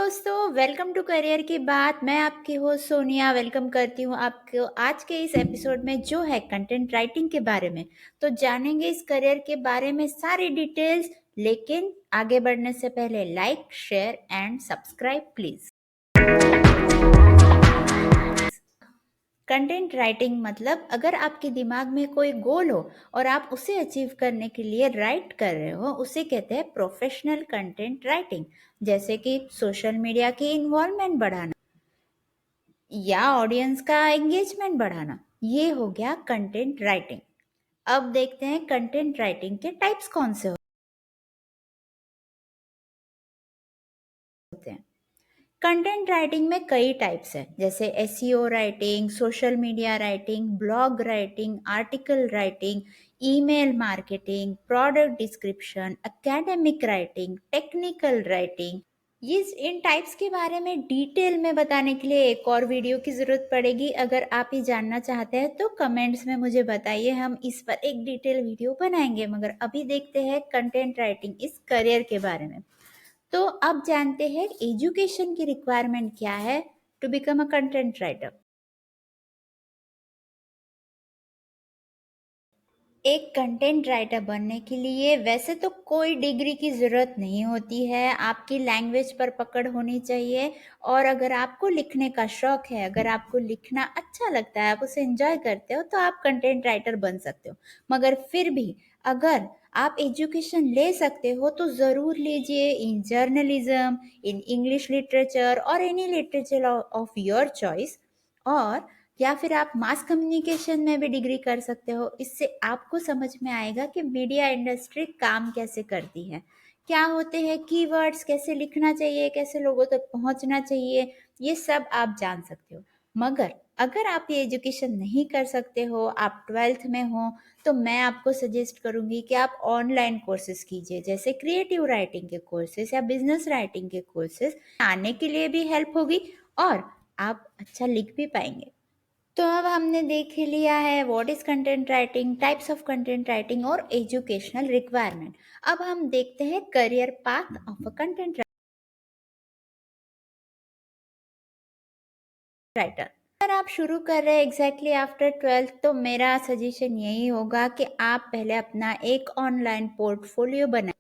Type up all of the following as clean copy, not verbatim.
दोस्तों, welcome to career की बात। मैं आपकी होस्ट सोनिया वेलकम करती हूँ आपको आज के इस एपिसोड में जो है कंटेंट राइटिंग के बारे में। तो जानेंगे इस करियर के बारे में सारी डिटेल्स। लेकिन आगे बढ़ने से पहले like share and subscribe please. Content writing मतलब अगर आपके दिमाग में कोई गोल हो और आप उसे अचीव करने के लिए राइट कर रहे हो, उसे कहते हैं प्रोफेशनल कंटेंट राइटिंग। जैसे कि सोशल मीडिया की इन्वॉल्वमेंट बढ़ाना या ऑडियंस का एंगेजमेंट बढ़ाना, ये हो गया कंटेंट राइटिंग। अब देखते हैं कंटेंट राइटिंग के टाइप्स कौन से होते हैं। कंटेंट राइटिंग में कई टाइप्स हैं, जैसे SEO writing, social media writing, blog writing, article writing, email marketing, product description, academic writing, technical writing. ये इन टाइप्स के बारे में डिटेल में बताने के लिए एक और वीडियो की ज़रूरत पड़ेगी। अगर आप ये जानना चाहते हैं तो कमेंट्स में मुझे बताइए, हम इस पर एक डिटेल वीडियो बनाएंगे। मगर अभी देखते हैं कंटेंट राइटिंग इस करियर के बारे में। तो अब जानते हैं एजुकेशन की रिक्वायरमेंट क्या है to become a content writer. एक कंटेंट राइटर बनने के लिए वैसे तो कोई डिग्री की ज़रूरत नहीं होती है, आपकी लैंग्वेज पर पकड़ होनी चाहिए। और अगर आपको लिखने का शौक है, अगर आपको लिखना अच्छा लगता है, आप उसे एंजॉय करते हो, तो आप कंटेंट राइटर बन सकते हो। मगर फिर भी अगर आप एजुकेशन ले सकते हो तो ज़रूर लीजिए in journalism, in English literature और any literature of your choice. और या फिर आप मास कम्युनिकेशन में भी डिग्री कर सकते हो। इससे आपको समझ में आएगा कि मीडिया इंडस्ट्री काम कैसे करती है, क्या होते हैं कीवर्ड्स, कैसे लिखना चाहिए, कैसे लोगों तक पहुंचना चाहिए, ये सब आप जान सकते हो। मगर अगर आप ये एजुकेशन नहीं कर सकते हो, आप 12th में हो, तो मैं आपको सजेस्ट करूंगी कि आप ऑनलाइन कोर्सेज कीजिए, जैसे क्रिएटिव राइटिंग के कोर्सेज या बिजनेस राइटिंग के कोर्सेज। आने के लिए भी हेल्प होगी और आप अच्छा लिख भी पाएंगे। तो अब हमने देख लिया है what is content writing, types of content writing और एजुकेशनल रिक्वायरमेंट। अब हम देखते हैं career path of a content writer. अगर आप शुरू कर रहे हैं एग्जैक्टली आफ्टर 12th, तो मेरा सजेशन यही होगा कि आप पहले अपना एक ऑनलाइन पोर्टफोलियो बनाएं।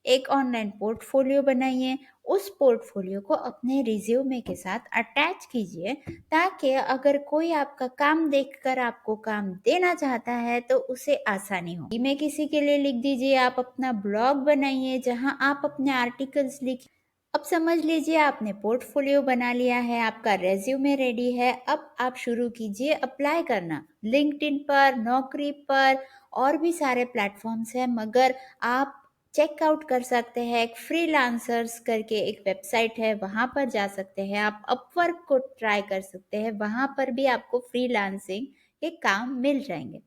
एक ऑनलाइन पोर्टफोलियो बनाइए, उस पोर्टफोलियो को अपने रिज्यूमे के साथ अटैच कीजिए, ताकि अगर कोई आपका काम देखकर आपको काम देना चाहता है तो उसे आसानी हो। ईमेल किसी के लिए लिख दीजिए, आप अपना ब्लॉग बनाइए जहां आप अपने आर्टिकल्स लिखिए। अब समझ लीजिए आपने पोर्टफोलियो बना लिया है, आपका रेज्यूमे रेडी है। अब आप शुरू कीजिए अप्लाई करना लिंक्डइन पर, नौकरी पर, और भी सारे प्लेटफॉर्म्स हैं। मगर आप चेकआउट कर सकते हैं, एक फ्रीलांसर्स करके एक वेबसाइट है, वहां पर जा सकते हैं। आप अपवर्क को ट्राई कर सकते हैं, वहां पर भी आपको फ्रीलांसिंग के काम मिल जाएंगे।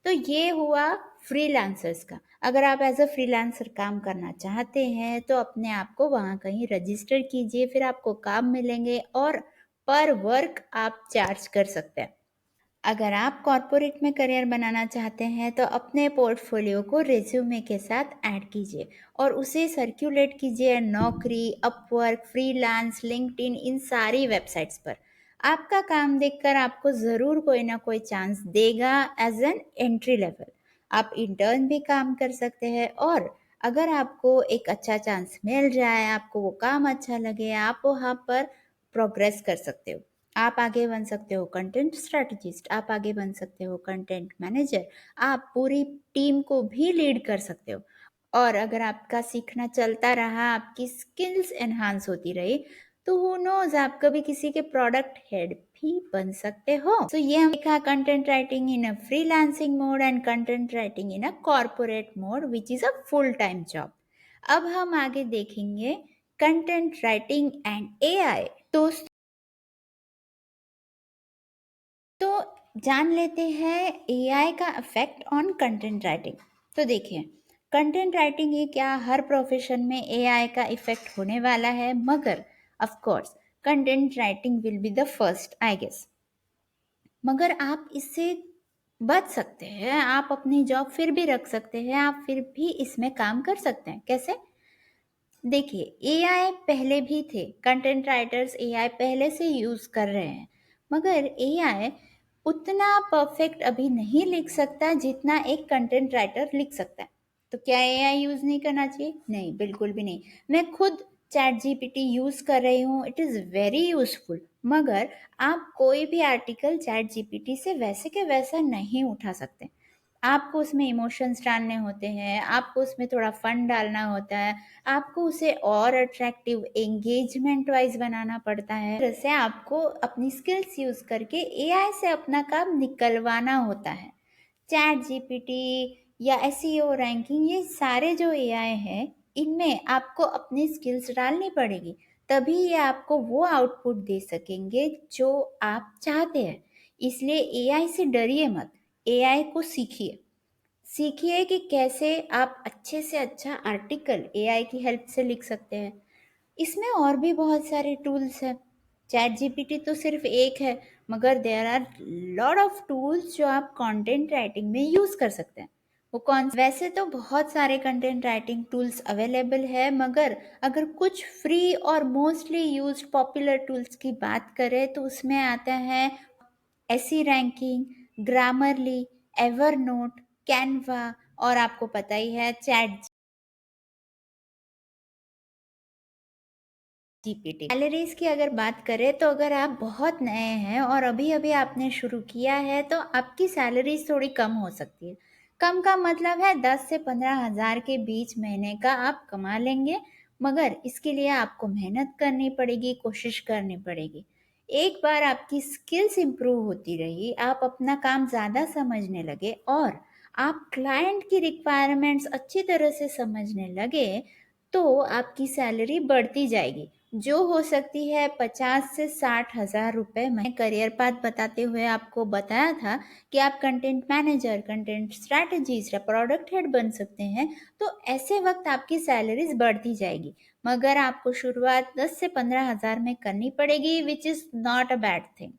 तो ये हुआ फ्रीलांसर्स का। अगर आप एज अ फ्रीलांसर काम करना चाहते हैं तो अपने आप को वहाँ कहीं रजिस्टर कीजिए, फिर आपको काम मिलेंगे और पर वर्क आप चार्ज कर सकते हैं। अगर आप कॉरपोरेट में करियर बनाना चाहते हैं तो अपने पोर्टफोलियो को रिज्यूमे के साथ ऐड कीजिए और उसे सर्कुलेट कीजिए नौकरी, अपवर्क, फ्रीलांस, लिंक्डइन, इन सारी वेबसाइट्स पर। आपका काम देखकर आपको ज़रूर कोई ना कोई चांस देगा एज एन एंट्री लेवल। आप इंटर्न भी काम कर सकते हैं, और अगर आपको एक अच्छा चांस मिल जाए, आपको वो काम अच्छा लगे, आप वहाँ पर प्रोग्रेस कर सकते हो। आप आगे बन सकते हो कंटेंट स्ट्रेटजिस्ट, आप आगे बन सकते हो कंटेंट मैनेजर, आप पूरी टीम को भी लीड कर सकते हो। और अगर आपका सीखना चलता रहा, आपकी स्किल्स एनहांस होती रही, तो हु नोज, आप कभी किसी के प्रोडक्ट हेड भी बन सकते हो। तो ये हम देखा content writing in a freelancing mode and content writing in a corporate mode which is a full time job. अब हम आगे देखेंगे कंटेंट राइटिंग एंड एआई। तो जान लेते हैं एआई का इफेक्ट ऑन कंटेंट राइटिंग। तो देखिए, कंटेंट राइटिंग ही क्या, हर प्रोफेशन में एआई का इफेक्ट होने वाला है। मगर of course content writing will be the first, I guess. मगर आप इससे बच सकते हैं, आप अपनी जॉब फिर भी रख सकते हैं, आप फिर भी इसमें काम कर सकते हैं। कैसे? देखिए, एआई पहले भी थे, कंटेंट राइटर्स एआई पहले से यूज़ कर रहे हैं, मगर एआई उतना परफेक्ट अभी नहीं लिख सकता जितना एक कंटेंट राइटर लिख सकता है। तो क्या एआई यूज़ नहीं करना चाहिए? नहीं, बिल्कुल भी नहीं। मैं खुद चैट जीपीटी यूज़ कर रही हूँ, इट इज़ वेरी यूज़फुल, मगर आप कोई भी आर्टिकल चैट जीपीटी से वैसे के वैसा नहीं उठा सकते। आपको उसमें इमोशंस डालने होते हैं, आपको उसमें थोड़ा फन डालना होता है, आपको उसे और अट्रैक्टिव एंगेजमेंट वाइज बनाना पड़ता है। जैसे आपको अपनी स्किल्स यूज़ करके एआई से अपना काम निकलवाना होता है। चैट जीपीटी या एसईओ रैंकिंग, ये सारे जो एआई हैं, इनमें आपको अपनी स्किल्स डालनी पड़ेगी, तभी ये आपको वो आउटपुट दे सकेंगे जो आप चाहते हैं। इसलिए एआई से डरिए मत, एआई को सीखिए। सीखिए कि कैसे आप अच्छे से अच्छा आर्टिकल एआई की हेल्प से लिख सकते हैं। इसमें और भी बहुत सारे टूल्स हैं। चैट जीपीटी तो सिर्फ एक है, मगर there are lot of tools जो आप कंटेंट राइटिंग में यूज़ कर सकते हैं। वो कौन, वैसे तो बहुत सारे कंटेंट राइटिंग टूल्स अवेलेबल है, मगर अगर कुछ फ्री और मोस्टली यूज्ड पॉपुलर टूल्स की बात करें तो उसमें आता है AC ranking, Grammarly, Evernote, Canva, और आपको पता ही है चैट जीपीटी। सैलरीज की अगर बात करें तो अगर आप बहुत नए हैं और अभी अभी आपने शुरू किया है तो आपकी सैलरीज थोड़ी कम हो सकती है। कम का मतलब है 10 से 15 हज़ार के बीच महीने का आप कमा लेंगे, मगर इसके लिए आपको मेहनत करनी पड़ेगी, कोशिश करनी पड़ेगी। एक बार आपकी स्किल्स इंप्रूव होती रही, आप अपना काम ज़्यादा समझने लगे और आप क्लाइंट की रिक्वायरमेंट्स अच्छी तरह से समझने लगे, तो आपकी सैलरी बढ़ती जाएगी, जो हो सकती है 50 से 60 हज़ार रुपये। मैं करियर पाथ बताते हुए आपको बताया था कि आप कंटेंट मैनेजर, कंटेंट स्ट्रैटेजिस्ट या प्रोडक्ट हेड बन सकते हैं, तो ऐसे वक्त आपकी सैलरीज बढ़ती जाएगी, मगर आपको शुरुआत 10 से 15 हज़ार में करनी पड़ेगी, which is not a bad thing.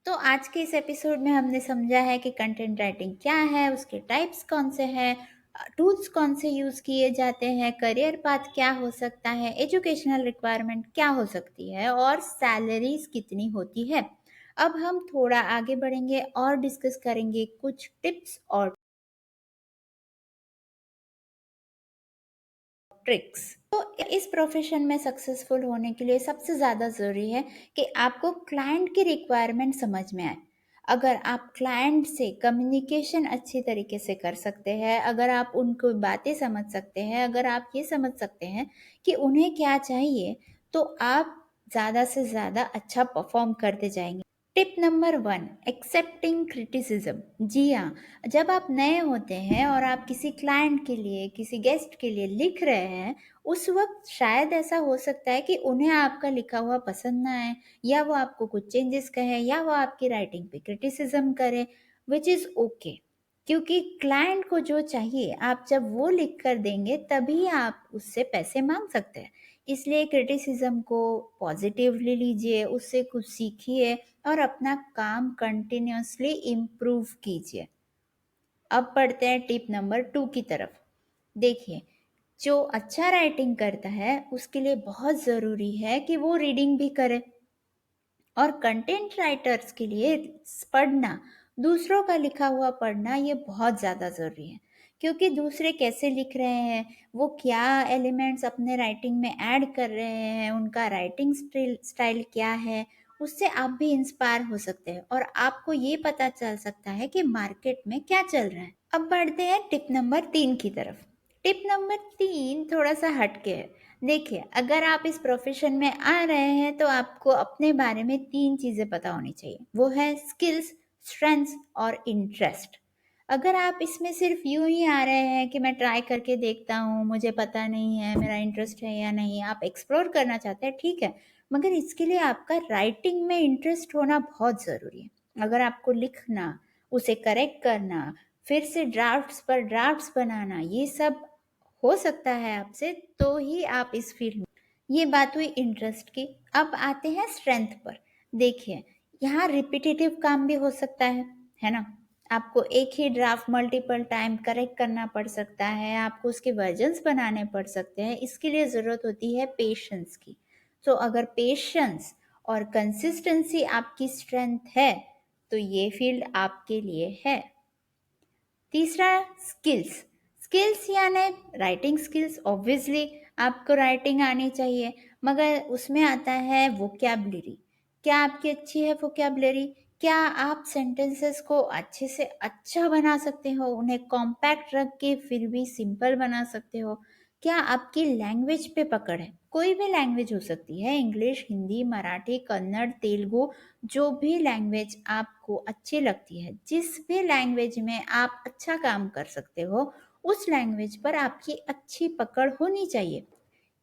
तो आज के इस एपिसोड में हमने समझा है कि कंटेंट राइटिंग क्या है, उसके टाइप्स कौन से हैं, टूल्स कौन से यूज़ किए जाते हैं, करियर पाथ क्या हो सकता है, एजुकेशनल रिक्वायरमेंट क्या हो सकती है और सैलरीज कितनी होती है। अब हम थोड़ा आगे बढ़ेंगे और डिस्कस करेंगे कुछ टिप्स और ट्रिक्स। तो इस प्रोफेशन में सक्सेसफुल होने के लिए सबसे ज़्यादा ज़रूरी है कि आपको क्लाइंट की रिक्वायरमेंट समझ में आए। अगर आप क्लाइंट से कम्युनिकेशन अच्छी तरीके से कर सकते हैं, अगर आप उनको बातें समझ सकते हैं, अगर आप ये समझ सकते हैं कि उन्हें क्या चाहिए, तो आप ज़्यादा से ज़्यादा अच्छा परफॉर्म करते जाएंगे। Tip number 1, accepting criticism. जी हाँ, जब आप नए होते हैं और आप किसी क्लाइंट के लिए, किसी गेस्ट के लिए लिख रहे हैं, उस वक्त शायद ऐसा हो सकता है कि उन्हें आपका लिखा हुआ पसंद ना आए, या वो आपको कुछ चेंजेस कहें, या वो आपकी राइटिंग पे क्रिटिसिज्म करें, विच इज़ ओके। क्योंकि क्लाइंट को जो चाहिए आप जब वो लिख कर देंगे तभी आप उससे पैसे मांग सकते हैं। इसलिए क्रिटिसिज्म को पॉजिटिवली लीजिए, उससे कुछ सीखिए और अपना काम कंटिन्यूअसली इम्प्रूव कीजिए। अब पढ़ते हैं टिप नंबर 2 की तरफ। देखिए, जो अच्छा राइटिंग करता है उसके लिए बहुत ज़रूरी है कि वो रीडिंग भी करे, और कंटेंट राइटर्स के लिए पढ़ना, दूसरों का लिखा हुआ पढ़ना, ये बहुत ज़्यादा ज़रूरी है। क्योंकि दूसरे कैसे लिख रहे हैं, वो क्या एलिमेंट्स अपने राइटिंग में ऐड कर रहे हैं, उनका राइटिंग स्टाइल क्या है, उससे आप भी इंस्पायर हो सकते हैं और आपको ये पता चल सकता है कि मार्केट में क्या चल रहा है। अब बढ़ते हैं टिप नंबर 3 की तरफ। टिप नंबर 3 थोड़ा सा हटके है। देखिए, अगर आप इस प्रोफेशन में आ रहे हैं तो आपको अपने बारे में 3 चीज़ें पता होनी चाहिए। वो है स्किल्स, स्ट्रेंथ्स और इंटरेस्ट। अगर आप इसमें सिर्फ यूं ही आ रहे हैं कि मैं ट्राई करके देखता हूँ, मुझे पता नहीं है मेरा इंटरेस्ट है या नहीं, आप एक्सप्लोर करना चाहते हैं, ठीक है, मगर इसके लिए आपका राइटिंग में इंटरेस्ट होना बहुत ज़रूरी है। अगर आपको लिखना, उसे करेक्ट करना, फिर से ड्राफ्ट्स पर ड्राफ्ट्स बनाना, ये सब हो सकता है आपसे, तो ही आप इस फील्ड में। ये बात हुई इंटरेस्ट की। अब आते हैं स्ट्रेंथ पर। देखिए, यहाँ रिपीटेटिव काम भी हो सकता है ना। आपको एक ही ड्राफ्ट मल्टीपल टाइम करेक्ट करना पड़ सकता है, आपको उसके वर्जन्स बनाने पड़ सकते हैं, इसके लिए ज़रूरत होती है पेशेंस की। तो अगर पेशेंस और कंसिस्टेंसी आपकी स्ट्रेंथ है, तो ये फील्ड आपके लिए है। तीसरा, स्किल्स। स्किल्स यानी राइटिंग स्किल्स, ऑब्वियसली आपको राइटिंग आनी चाहिए, मगर उसमें आता है वोकैबुलरी। क्या आपकी अच्छी है वोकैबुलरी? क्या आप सेंटेंसेस को अच्छे से अच्छा बना सकते हो, उन्हें कॉम्पैक्ट रख के फिर भी सिंपल बना सकते हो? क्या आपकी लैंग्वेज पे पकड़ है? कोई भी लैंग्वेज हो सकती है, इंग्लिश, हिंदी, मराठी, कन्नड़, तेलुगु, जो भी लैंग्वेज आपको अच्छी लगती है, जिस भी लैंग्वेज में आप अच्छा काम कर सकते हो, उस लैंग्वेज पर आपकी अच्छी पकड़ होनी चाहिए।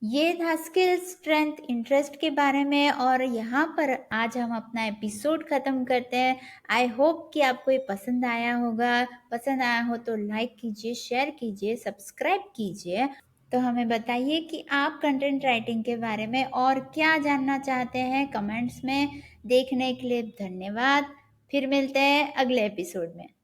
ये था स्किल, स्ट्रेंथ, इंटरेस्ट के बारे में, और यहाँ पर आज हम अपना एपिसोड ख़त्म करते हैं। आई होप कि आपको ये पसंद आया होगा। पसंद आया हो तो लाइक कीजिए, शेयर कीजिए, सब्सक्राइब कीजिए। तो हमें बताइए कि आप कंटेंट राइटिंग के बारे में और क्या जानना चाहते हैं कमेंट्स में। देखने के लिए धन्यवाद। फिर मिलते हैं अगले एपिसोड में।